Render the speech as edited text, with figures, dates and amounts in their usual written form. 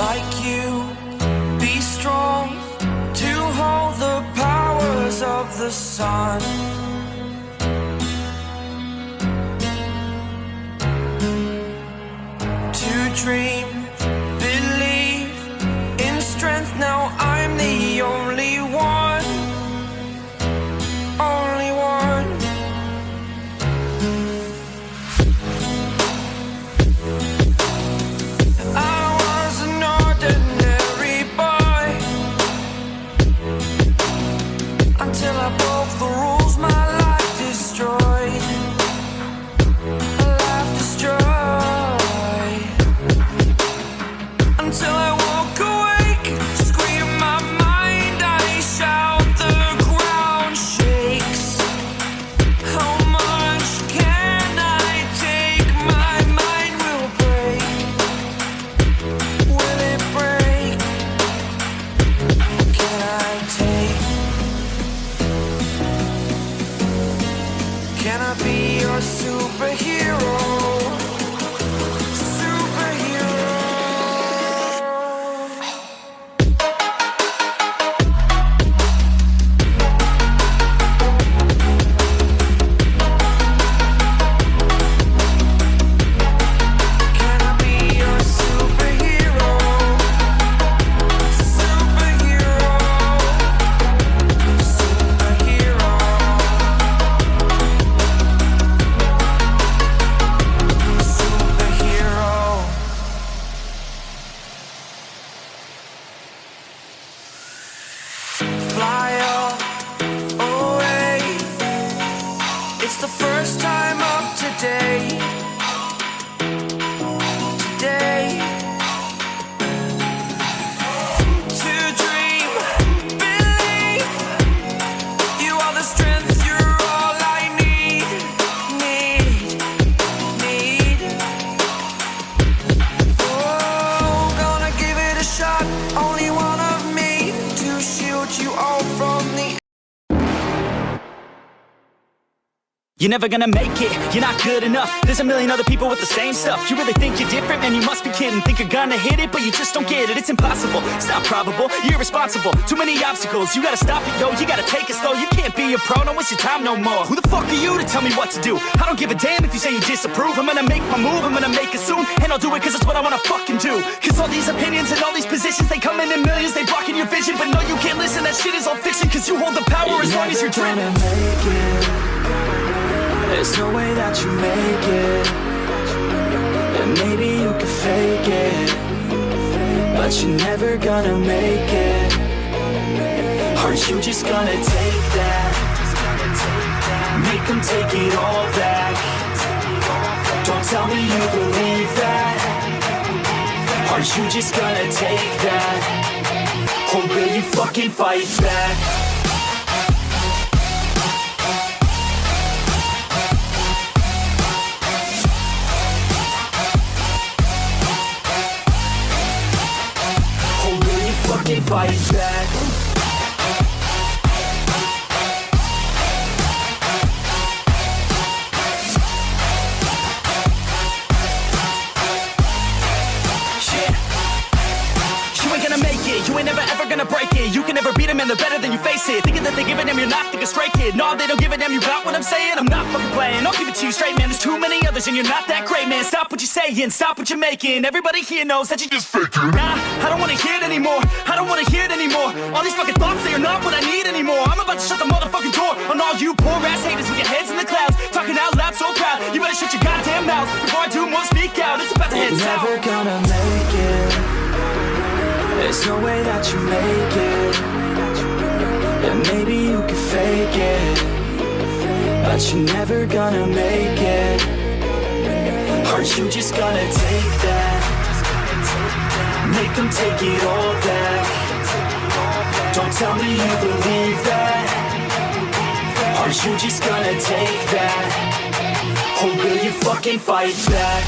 like you, be strong to hold the powers of the sun. To dream, believe in strength. Now I'm the only one, only one. I was an ordinary boy until I broke the rules. My life destroyed, life destroyed. Until I woke awake, scream my mind, I shout, the ground shakes. How much can I take? My mind will break. Will it break? Can I take? Can I be your superhero? Fly away. It's the first time of today. Today. To dream, believe. You are the strength, you're all I need. Need. Oh, gonna give it a shot. Only one of me to shield you all from the. You're never gonna make it, you're not good enough. There's a million other people with the same stuff. You really think you're different? Man, you must be kidding. Think you're gonna hit it, but you just don't get it. It's impossible, it's not probable, you're irresponsible. Too many obstacles, you gotta stop it, yo. You gotta take it slow, you can't be a pro, don't waste your time no more. Who the fuck are you to tell me what to do? I don't give a damn if you say you disapprove. I'm gonna make my move, I'm gonna make it soon. And I'll do it cause it's what I wanna fucking do. Cause all these opinions and all these positions, they come in millions, they blocking your vision. But no, you can't listen, that shit is all fiction. Cause you hold the power as long as you're dreaming. There's no way that you make it. And maybe you can fake it, but you're never gonna make it. Aren't you just gonna take that? Make them take it all back. Don't tell me you believe that. Aren't you just gonna take that? Or will you fucking fight back? Fight back. You ain't gonna make it, you ain't never ever gonna break it. You can never beat them and they're better than you face it. Thinking that they give a damn, you're not thinking straight, kid. No, they don't give a damn, you got what I'm saying? I'm not fucking playing, I'll give it to you straight, man. There's too many others and you're not that great, man. Stop what you're saying, stop what you're making. Everybody here knows that you just faking. Nah, I don't wanna hear it anymore, I don't wanna hear it anymore. All these fucking thoughts, they are not what I need anymore. I'm about to shut the motherfucking door on all you poor ass haters with your heads in the clouds, talking out loud so proud. You better shut your goddamn mouth before I do more speak out. It's about to head south. Never gonna make it. There's no way that you make it. And maybe you can fake it, but you're never gonna make it. Aren't you just gonna take that? Make them take it all back. Don't tell me you believe that. Aren't you just gonna take that? Or will you fucking fight back?